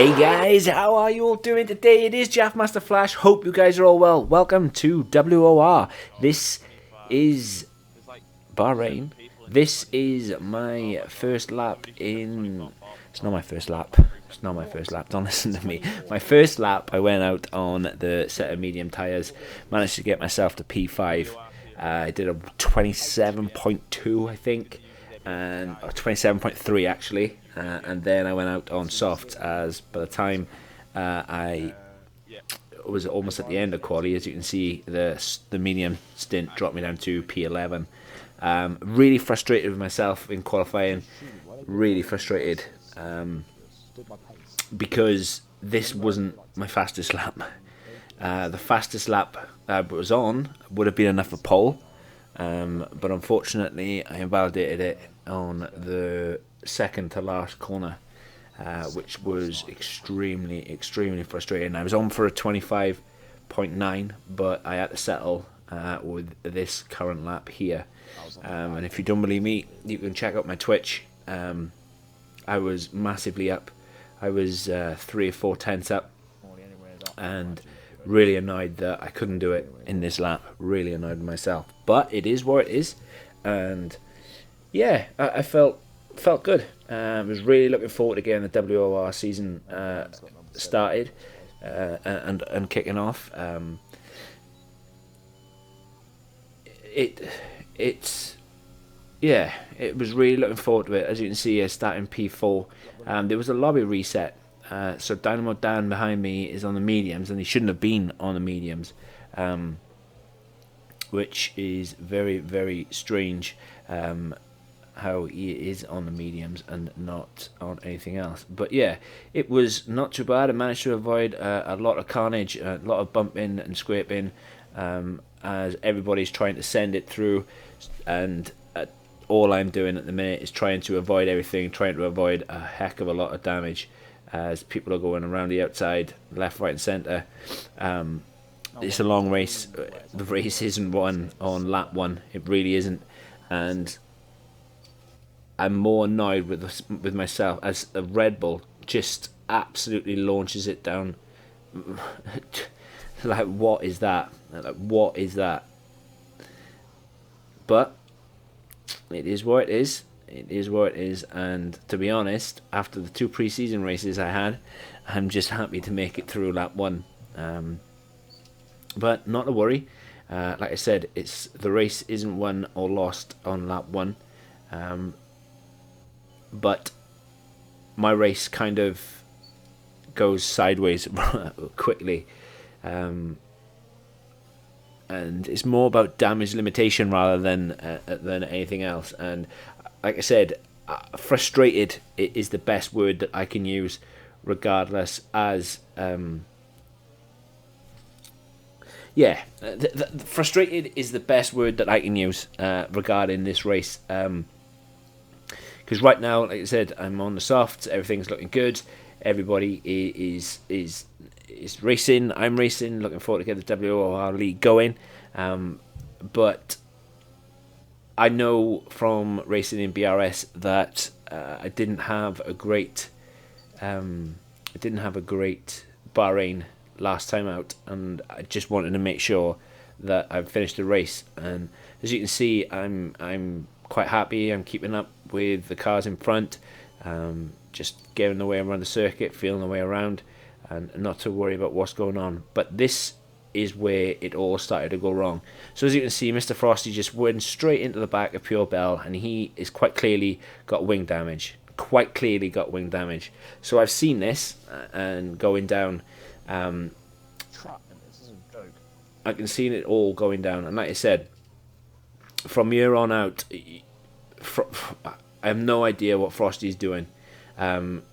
Hey guys, how are you all doing today? It is Jafmasterflash. Hope you guys are all well. Welcome to WOR. This is Bahrain. This is my first lap in... It's not my first lap. It's not my first lap. Don't listen to me. My first lap, I went out on the set of medium tyres. Managed to get myself to P5. I did a 27.2, I think. And 27.3 actually, and then I went out on softs, as by the time I was almost at the end of quali, as you can see, the medium stint dropped me down to P11. Really frustrated with myself in qualifying, really frustrated, because this wasn't my fastest lap. The fastest lap I was on would have been enough for pole, but unfortunately I invalidated it on the second to last corner, which was extremely frustrating. I was on for a 25.9, but I had to settle with this current lap here. And if you don't believe me, you can check out my Twitch. I was massively up. I was 3 or 4 tenths up, and really annoyed that I couldn't do it in this lap. Really annoyed with myself, but it is what it is. And yeah, I felt good. I was really looking forward to getting the WOR season started and kicking off. It was really looking forward to it. As you can see, starting P4. There was a lobby reset, so Dynamo Dan behind me is on the mediums, and he shouldn't have been on the mediums, which is very strange. How he is on the mediums and not on anything else. But yeah, it was not too bad. I managed to avoid a lot of carnage, a lot of bumping and scraping, as everybody's trying to send it through, and all I'm doing at the minute is trying to avoid everything, trying to avoid a heck of a lot of damage as people are going around the outside, left, right and centre. It's a long race. The race isn't won on lap 1. It really isn't. And I'm more annoyed with myself as a Red Bull just absolutely launches it down. Like, what is that? Like, what is that? But it is what it is. It is what it is. And to be honest, after the 2 pre-season races I had, I'm just happy to make it through lap 1. But not to worry. Like I said, the race isn't won or lost on lap 1. But my race kind of goes sideways quickly, and it's more about damage limitation rather than anything else. And like I said, frustrated is the best word that I can use, regardless. As frustrated is the best word that I can use regarding this race. Because right now, like I said, I'm on the softs. Everything's looking good. Everybody is racing. I'm racing. Looking forward to get the WOR League going. But I know from racing in BRS that I didn't have a great Bahrain last time out, and I just wanted to make sure that I finished the race. And as you can see, I'm quite happy. I'm keeping up with the cars in front, just getting the way around the circuit, feeling the way around, and not to worry about what's going on. But this is where it all started to go wrong. So as you can see, Mr. Frosty just went straight into the back of Pure Bell, and he is quite clearly got wing damage. So I've seen this and going down. I can see it all going down, and like I said, from here on out, I have no idea what Frosty's doing. That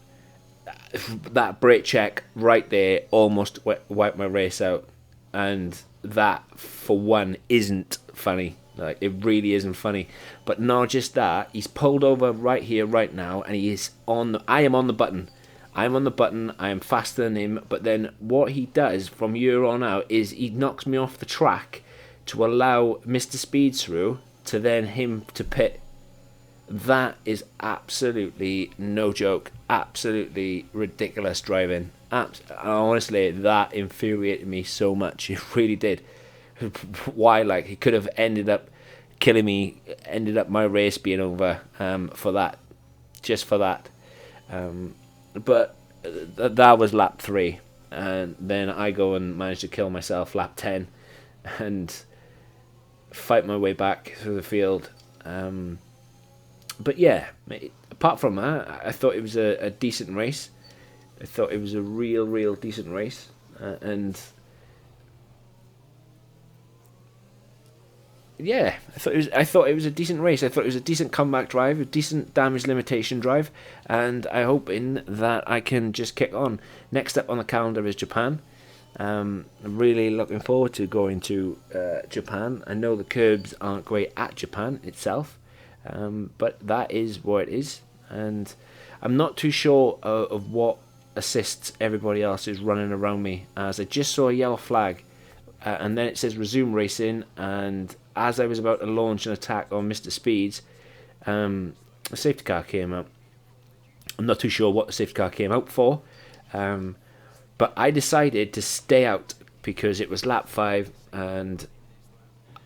brake check right there almost wiped my race out, and that for one isn't funny. Like, it really isn't funny. But not just that, he's pulled over right here, right now, and he is on. I am on the button. I'm on the button. I am faster than him. But then what he does from here on out is he knocks me off the track to allow Mr. Speed through, to then him to pit That is absolutely no joke, absolutely ridiculous driving. Honestly, that infuriated me so much. It really did. Why? Like, he could have ended up killing me, ended up my race being over for that, just for that. But that was lap 3, and then I go and manage to kill myself lap 10, and fight my way back through the field. But yeah, apart from that, I thought it was a decent race. I thought it was a real decent race, and yeah, I thought it was a decent race. I thought it was a decent comeback drive, a decent damage limitation drive, and I hope in that I can just kick on. Next up on the calendar is Japan. I'm really looking forward to going to Japan. I know the curbs aren't great at Japan itself, but that is what it is, and I'm not too sure of what assists everybody else is running around me, as I just saw a yellow flag, and then it says resume racing, and as I was about to launch an attack on Mr. Speeds, a safety car came out. I'm not too sure what the safety car came out for, but I decided to stay out because it was lap 5, and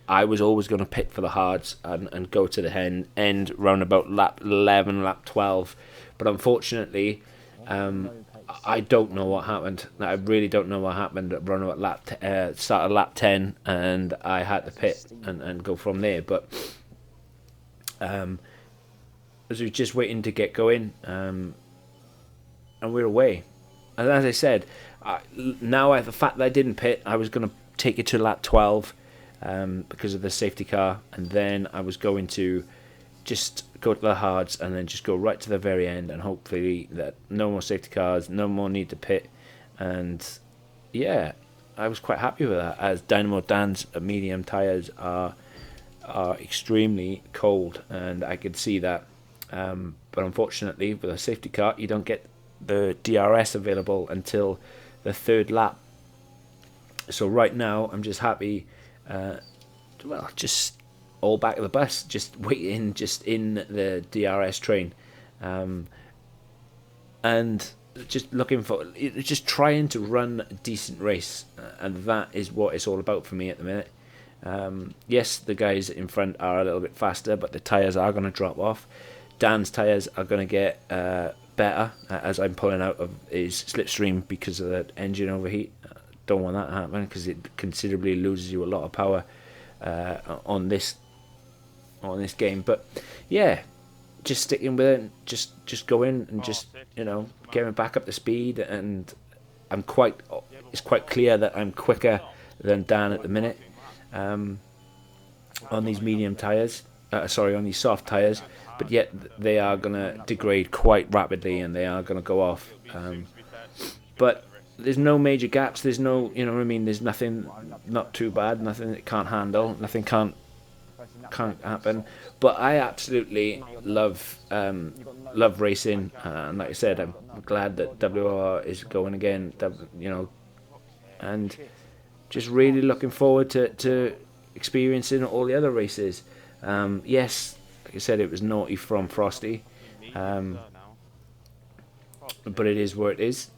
I was always going to pit for the hards and go to the end round about lap 11, lap 12. But unfortunately, I don't know what happened. I really don't know what happened. Around about start of lap 10, and I had to pit and go from there. But as we were just waiting to get going, and we're away. And as I said, the fact that I didn't pit, I was going to take it to lap 12 because of the safety car, and then I was going to just go to the hards and then just go right to the very end, and hopefully that no more safety cars, no more need to pit. And yeah, I was quite happy with that, as Dynamo Dan's medium tyres are extremely cold, and I could see that. But unfortunately, with a safety car, you don't get the DRS available until the 3rd lap. So right now, I'm just happy, just all back of the bus, just waiting, just in the DRS train, and just looking for, just trying to run a decent race, and that is what it's all about for me at the minute. Yes, the guys in front are a little bit faster, but the tyres are going to drop off. Dan's tyres are going to get better as I'm pulling out of his slipstream because of that engine overheat. Don't want that to happen, because it considerably loses you a lot of power on this game. But yeah, just sticking with it, just going and just getting back up to speed, and it's quite clear that I'm quicker than Dan at the minute on these medium tyres, on these soft tyres, but yet they are going to degrade quite rapidly, and they are going to go off, but there's no major gaps, there's no, there's nothing, not too bad, nothing that can't handle, nothing can't happen. But I absolutely love racing, and like I said, I'm glad that WOR is going again, and just really looking forward to experiencing all the other races. Yes, like I said, it was naughty from Frosty, but it is what it is.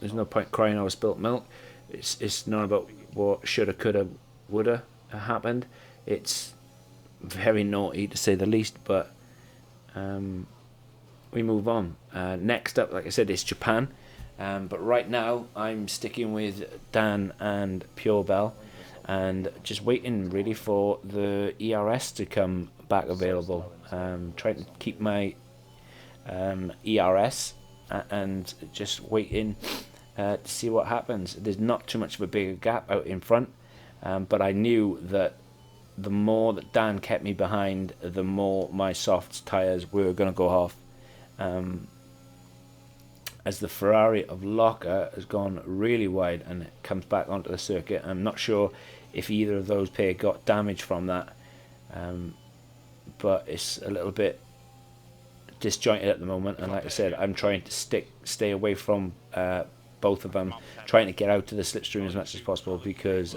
There's no point crying over spilt milk. It's not about what shoulda, coulda, woulda happened. It's very naughty to say the least, but we move on. Next up, like I said, is Japan. But right now, I'm sticking with Dan and Pure Bell, and just waiting really for the ERS to come back available. Trying to keep my ERS and just waiting to see what happens. There's not too much of a bigger gap out in front, but I knew that the more that Dan kept me behind, the more my soft tyres were going to go off. As the Ferrari of Locker has gone really wide and it comes back onto the circuit. I'm not sure if either of those pair got damage from that, but it's a little bit disjointed at the moment, and like I said, I'm trying to stay away from both of them, trying to get out to the slipstream as much as possible, because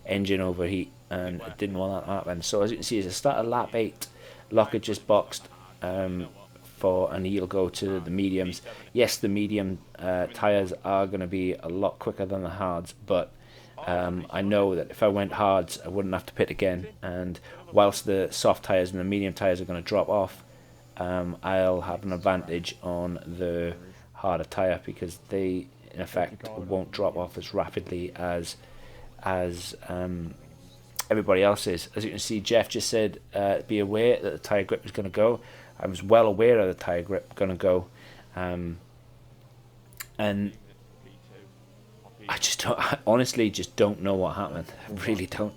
engine overheat, and I didn't want that to happen. So as you can see, as I started lap 8, Lockett just boxed and he'll go to the mediums. Yes, the medium tyres are going to be a lot quicker than the hards, but I know that if I went hards, I wouldn't have to pit again. And whilst the soft tyres and the medium tyres are going to drop off, I'll have an advantage on the harder tyre because they, in effect, won't drop off as rapidly as everybody else is. As you can see, Jeff just said, be aware that the tyre grip is going to go. I was well aware of the tyre grip going to go. And I honestly just don't know what happened. I really don't.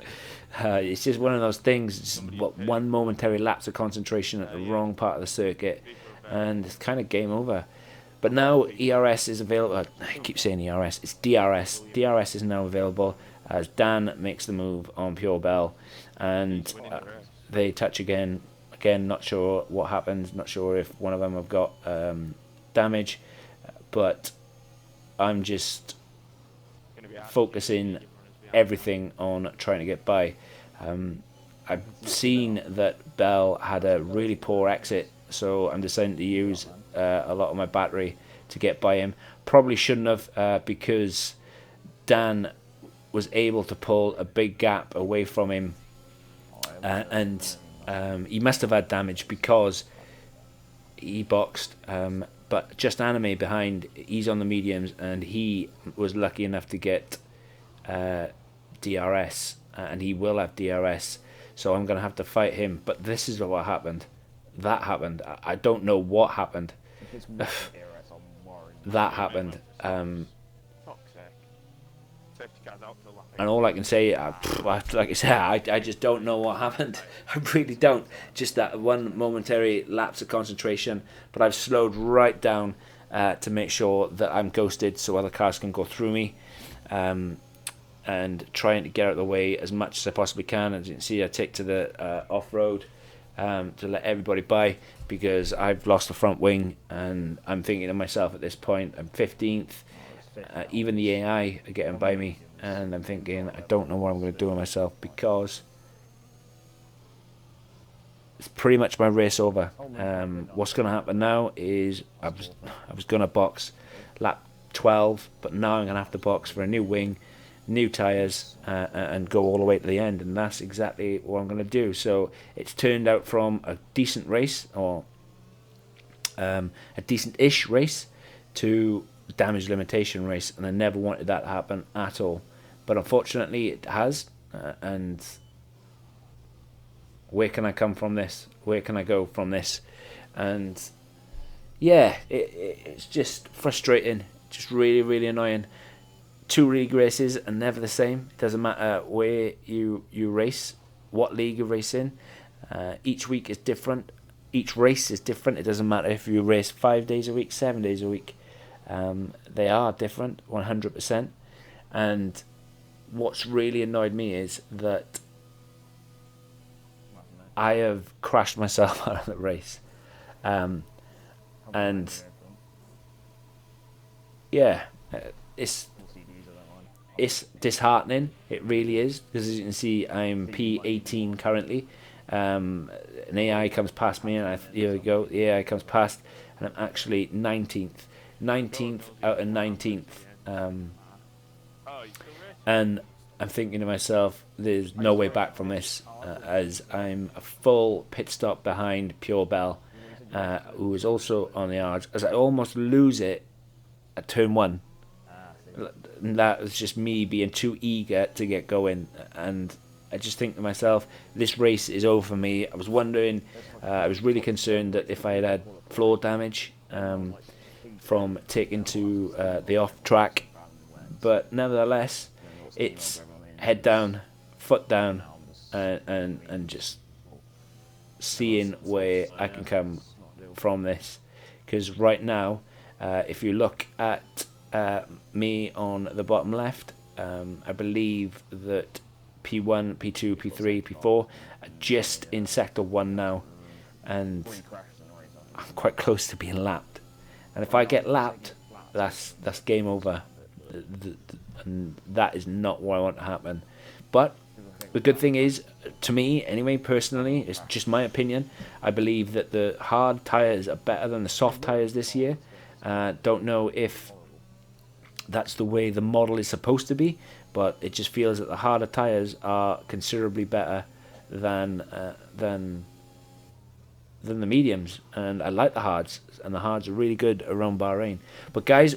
It's just one of those things. It's one momentary lapse of concentration at the wrong part of the circuit, and it's kind of game over. But now ERS is available. I keep saying ERS. It's DRS. DRS is now available as Dan makes the move on Pure Bell, and they touch again. Again, not sure what happens. Not sure if one of them have got damage, but I'm just focusing everything on trying to get by. I've seen that Bell had a really poor exit, so I'm deciding to use a lot of my battery to get by him. Probably shouldn't have, because Dan was able to pull a big gap away from him, and he must have had damage because he boxed. But just Anime behind, he's on the mediums, and he was lucky enough to get DRS, and he will have DRS, so I'm going to have to fight him. But this is what happened. That happened. I don't know what happened. That happened. And all I can say, like I said, I just don't know what happened. I really don't. Just that one momentary lapse of concentration. But I've slowed right down to make sure that I'm ghosted so other cars can go through me. And trying to get out of the way as much as I possibly can. As you can see, I take to the off-road to let everybody by, because I've lost the front wing, and I'm thinking to myself at this point, I'm 15th. Even the AI are getting by me, and I'm thinking, I don't know what I'm going to do with myself, because it's pretty much my race over. What's going to happen now is I was going to box lap 12, but now I'm going to have to box for a new wing, new tyres, and go all the way to the end, and that's exactly what I'm going to do. So it's turned out from a decent race, or a decent-ish race, to damage limitation race, and I never wanted that to happen at all, but unfortunately it has. And where can I come from this? Where can I go from this? And yeah, it's just frustrating, just really annoying. 2 league races are never the same. It doesn't matter where you race, what league you race in. Each week is different. Each race is different. It doesn't matter if you race 5 days a week, 7 days a week. They are different, 100%. And what's really annoyed me is that I have crashed myself out of the race. And yeah, it's disheartening. It really is, because as you can see, I'm P18 currently. An AI comes past me, and here we go. The AI comes past, and I'm actually 19th out of 19th. And I'm thinking to myself, there's no way back from this, as I'm a full pit stop behind Pure Bell, who is also on the yards, as I almost lose it at turn 1. That was just me being too eager to get going, and I just think to myself, this race is over for me. I was wondering, I was really concerned that if I had floor damage from taking to the off track, but nevertheless, it's head down, foot down, and just seeing where I can come from this. Because right now, if you look at me on the bottom left, I believe that P1, P2, P3, P4 are just in sector 1 now, and I'm quite close to being lapped. And if I get lapped, that's game over, and that is not what I want to happen. But The good thing is, to me anyway, personally, it's just my opinion, I believe that the hard tyres are better than the soft tyres this year. Don't know if that's the way the model is supposed to be, but it just feels that the harder tyres are considerably better than the mediums, and I like the hards, and the hards are really good around Bahrain. But guys,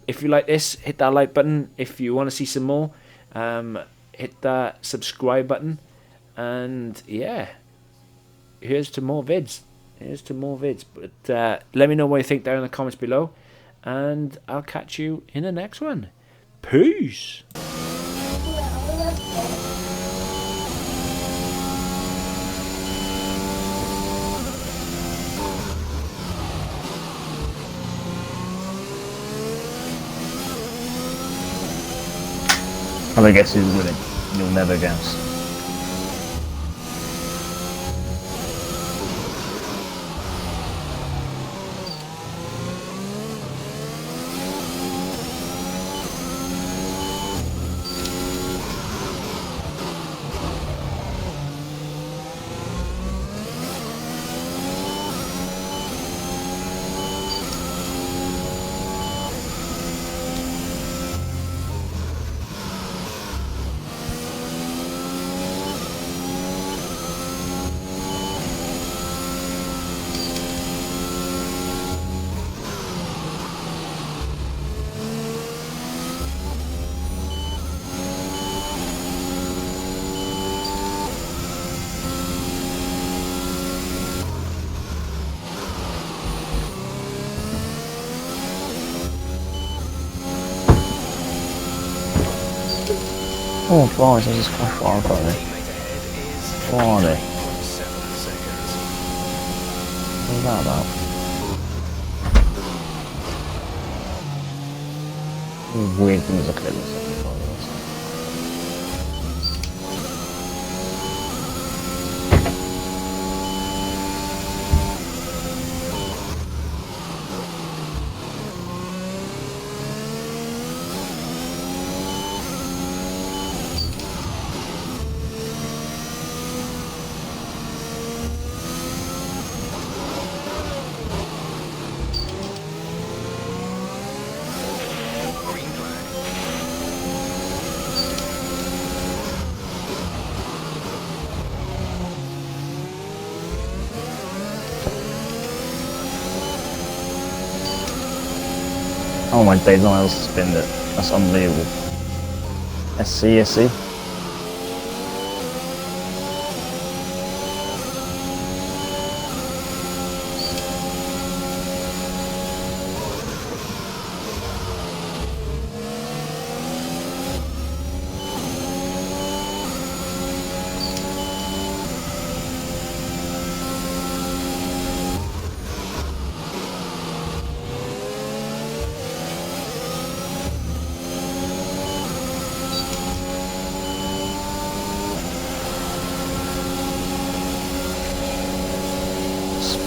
if you like this, hit that like button. If you want to see some more, hit that subscribe button, and yeah, here's to more vids. But let me know what you think down in the comments below, and I'll catch you in the next one. Peace. I guess who's winning? You'll never guess. Oh, flies, I just crashed right up there. Blimey. What's that about? Weird things look at this. Oh my days, no one else has spinned it. That's unbelievable. SC.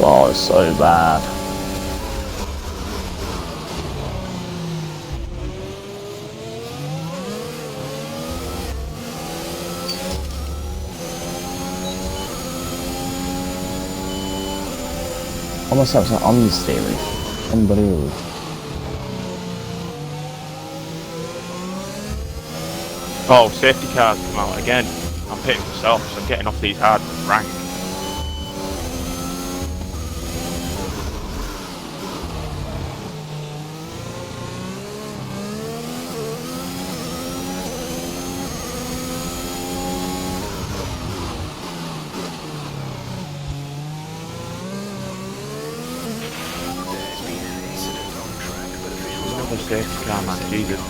Oh, it's so bad. Almost have some understeering. Unbelievable. Oh, safety cars come out again. I'm pitting myself, so I'm getting off these hard rank. Another safety car, man, Jesus.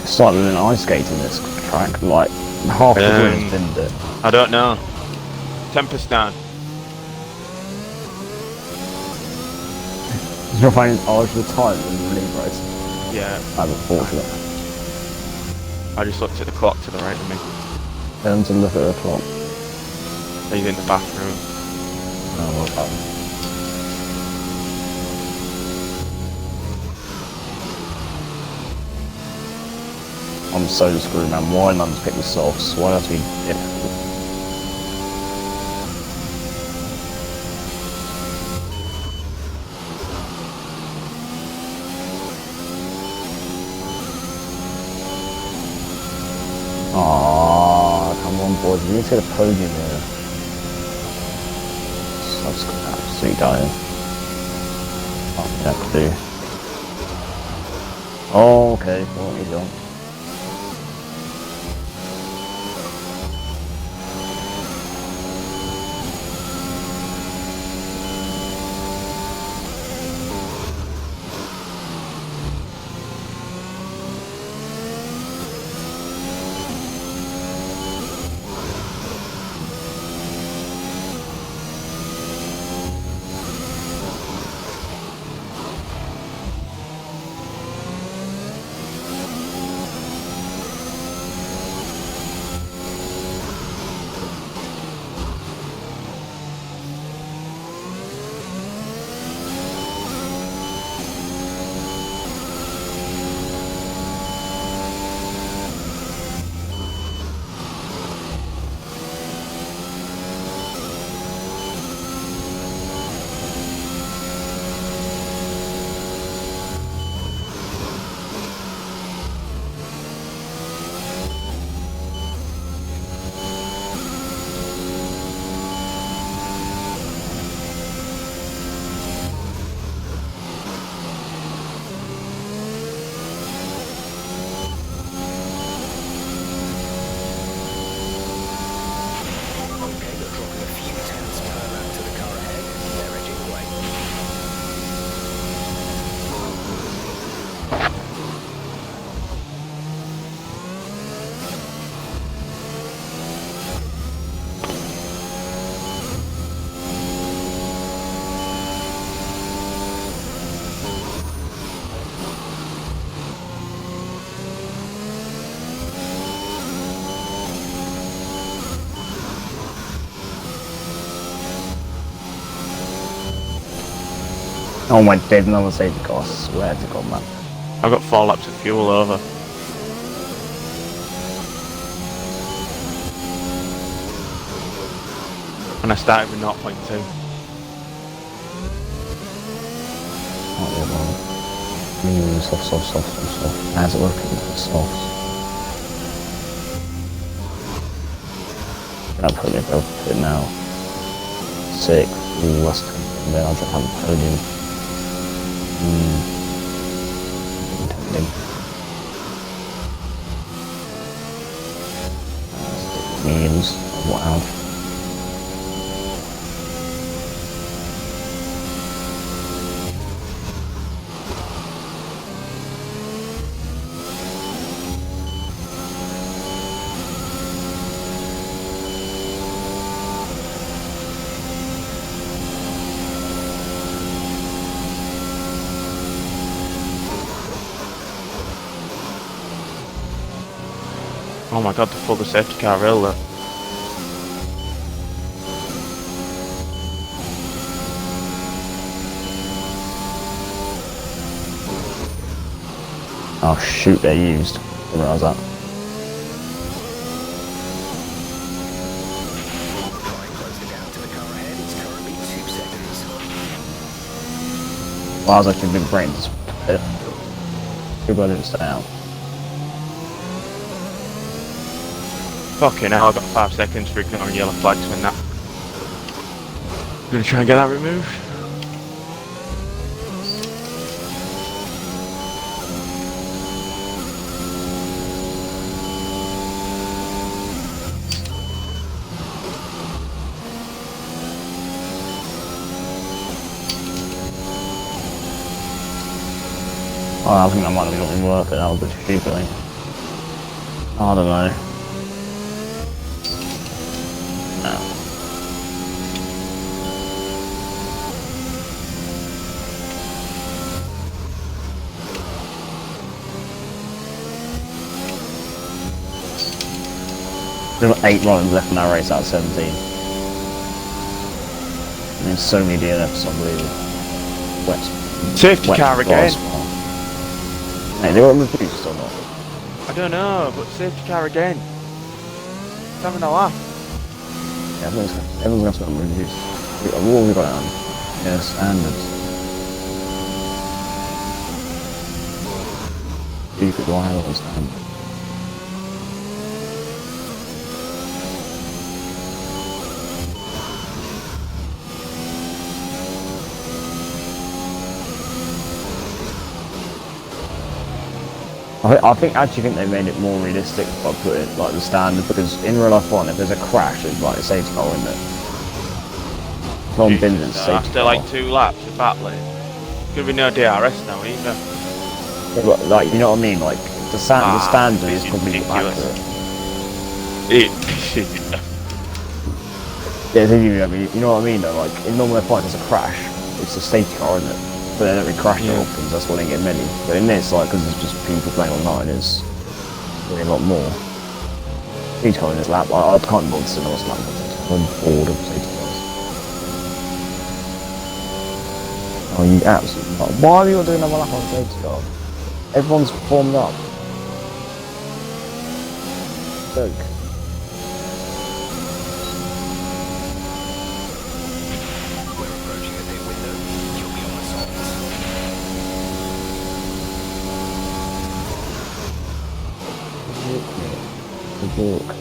It's like doing ice skating this track, like half the green's been bit. I don't know. Tempest down. You're finding arch of the time when you leave race. Yeah. I'm unfortunate. I just looked at the clock to the right of me. Tell them to look at the clock. He's in the bathroom. Oh, well, I'm so screwed, man. Why not just pick the softs? Why have to be difficult? Aww, come on, boys. We need to get a podium here. That's absolutely dying. Oh, yeah, do. Oh, okay. What are you doing? Oh my dead, another safety car, I swear to God, man. I've got 4 laps of fuel over. And I started with 0.2. Oh, yeah, well. Soft. How's it working? Soft. I'll put it now. 6. Ooh, that's good. Then I'll just have a podium. Means what else? Oh my god, they pulled the safety car rail there. Oh shoot, they're used. Didn't realise that. Well, I was actually big brain to split. Too bad I didn't stay out. Fucking hell, I've got 5 seconds for ignoring yellow flags when that. Gonna try and get that removed. Oh, I think that might have not been worth it. That was a bit stupid, I think. I don't know. No. There were 8 runs left in that race out of 17. I mean, so many DNFs, unbelievable. Safety car again. Hey, they weren't reduced or not? I don't know, but safety car again. It's having a laugh. Yeah, everyone's going to get reduced. What have we got on? Yeah, standards. You could lie on standards. I actually think they made it more realistic by putting like the standard, because in real life one, if there's a crash, it's like a safety car, isn't it? Tom Bindon's safety car. After like 2 laps of battling, gonna be no DRS now either. Yeah, but, like, you know what I mean? Like the standard is completely ridiculous. accurate. Yeah, I mean, you know what I mean though? Like in normal F1, there's a crash, it's a safety car, isn't it? But they don't really crash that often, so that's why they get many. But in this, like, because it's just people playing online, it's really a lot more. Safety car in this lap, I can't bother to know what's lap. I'm bored of safety cars. Oh, you absolutely not. Why are you doing another lap on safety car? Everyone's formed up. Joke. Walk.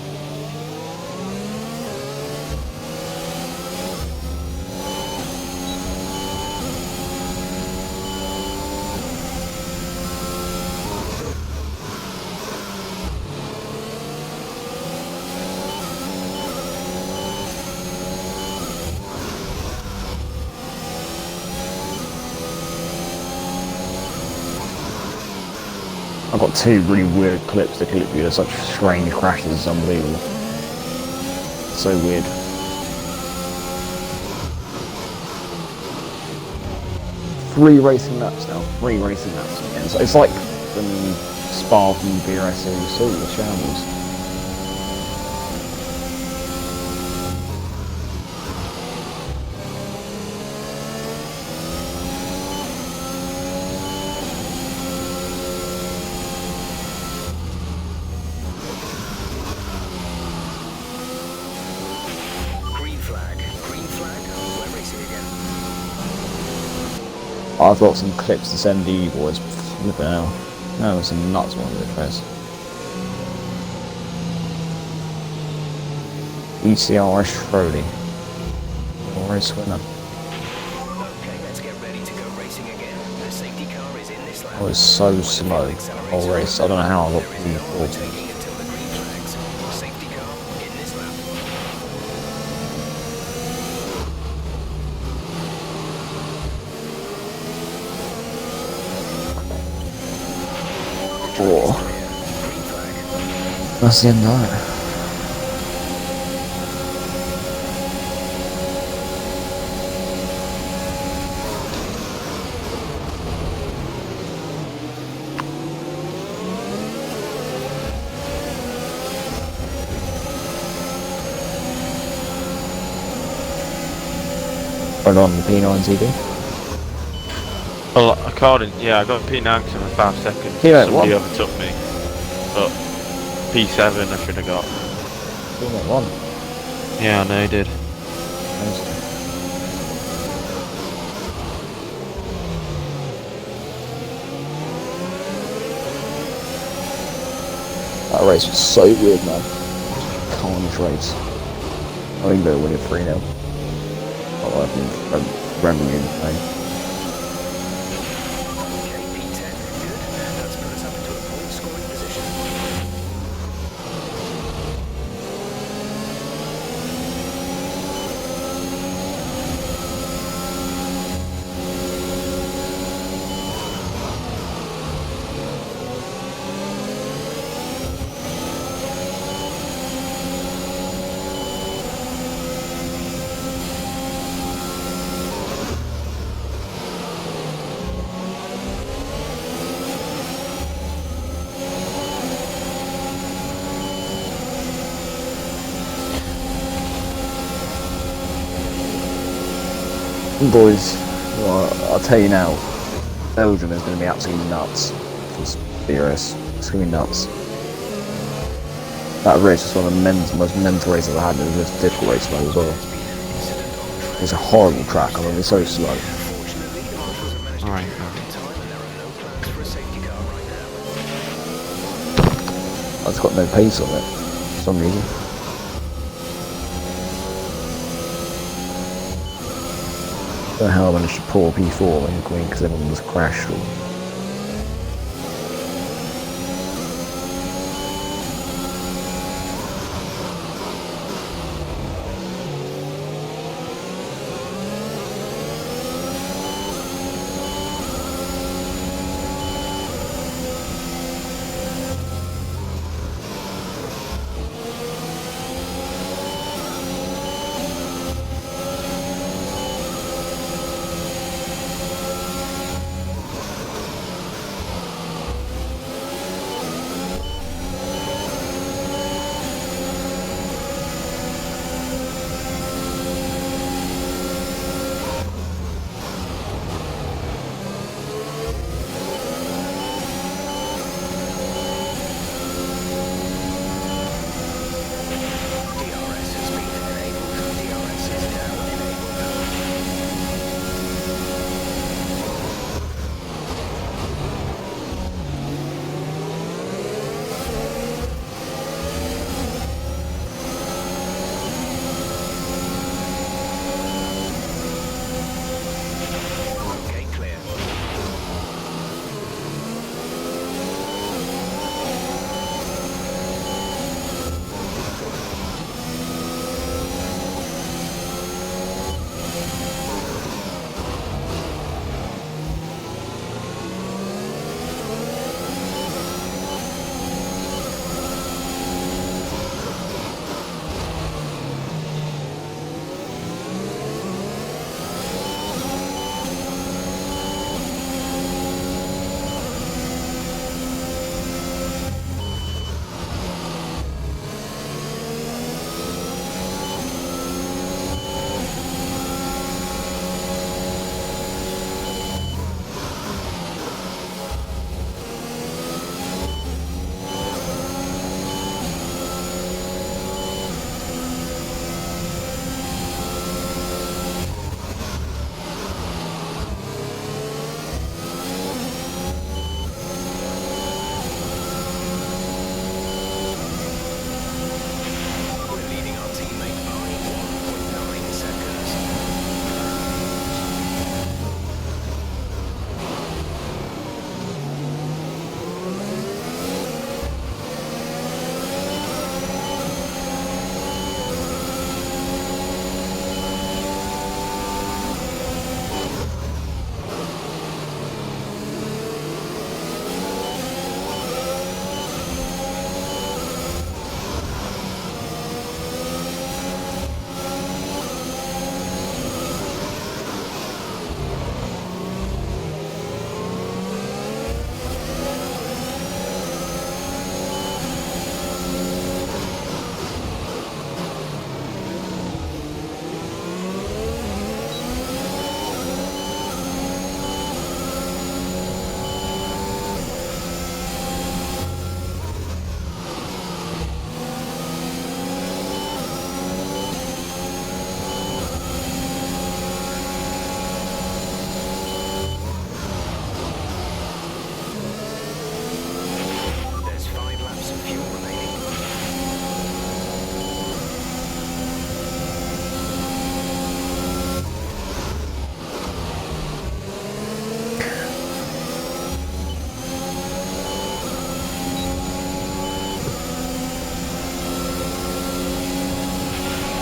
I've got 2 really weird clips to clip you. They're such strange crashes, it's unbelievable. So weird. Three racing laps now. 3 racing laps again. So it's like Spa from BRS Series 2, the shambles. I've got some clips to send to you boys. Look at now. No, some nuts one with the press. ECRS Schrodey. Race winner. Okay, let's get ready to go racing again. The safety car is in this lap. I was so slow whole race. I don't know how I got P4. Taking until the green flags. Safety car in this lap. Oh. That's the end of it. Right on the P9 TV. Well, according, yeah, I got P9 because I'm 5 seconds. P9 Somebody what? overtook me. But P7 I should have got. P9 Yeah, I know he did. That race was so weird, man. Carnage race. I think they were winning 3-0. Oh, I think Remy in the plane. Okay, P10. Good. That's put us up into a pole scoring position. Boys, well, I'll tell you now, Belgium is going to be absolutely nuts. Just BRS, it's going to be nuts. That race was one of the most mental races I had. It was just a difficult race mode as well. It's a horrible track. I mean, it's so slow. Alright. It's got no pace on it for some reason. I don't know how I managed to pull P4 when Queen because everyone was crashed.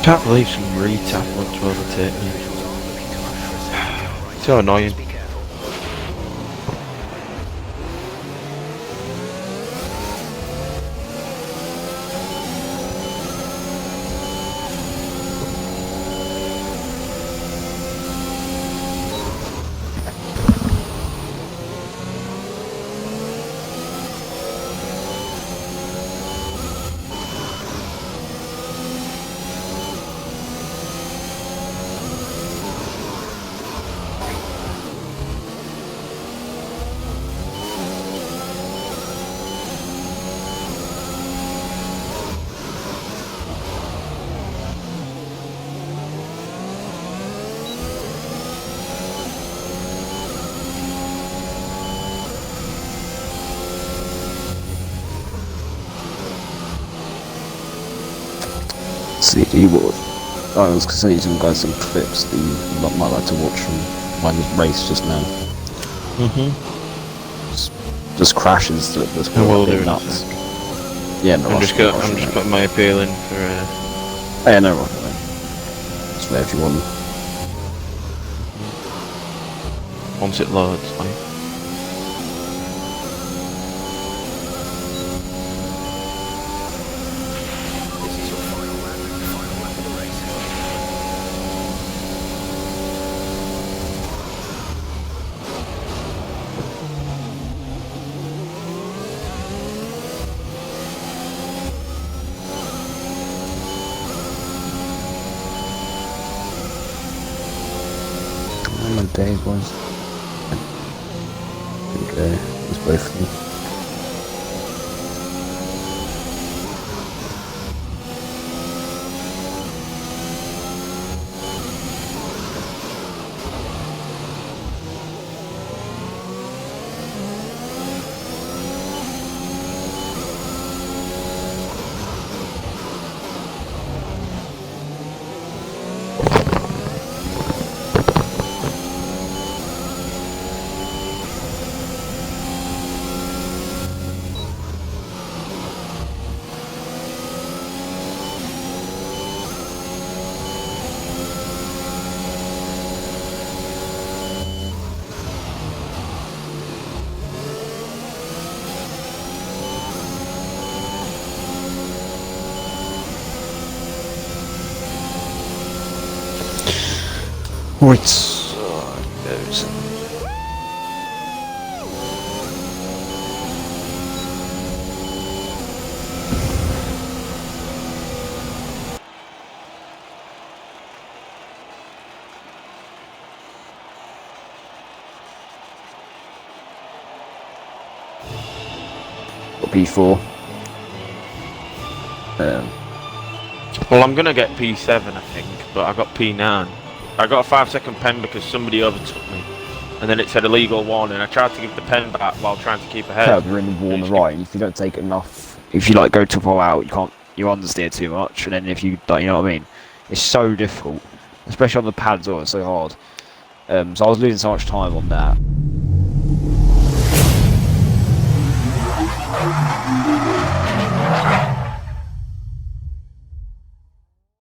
Can't believe some retard wants to overtake me. So annoying. CD board. I was going to send you some guys some clips that you might like to watch from my race just now. Just crashes that just I will do nuts. it. Yeah, no. I'm just putting my appeal in for. Oh, yeah, no, right. It's there if you want. Once it loads, like. This is your final lap of the race. How many days was? Okay, it's both of them. Right, goes. P4. Well, I'm gonna get P7, I think, but I got P9. I got a 5-second pen because somebody overtook me, and then it said illegal warning. I tried to give the pen back while trying to keep ahead. Yeah, you're in the wall on the right. If you don't take enough, if you like go too far out, you understeer too much, and then if you like, you know what I mean. It's so difficult, especially on the pads. Oh, it's so hard. So I was losing so much time on that.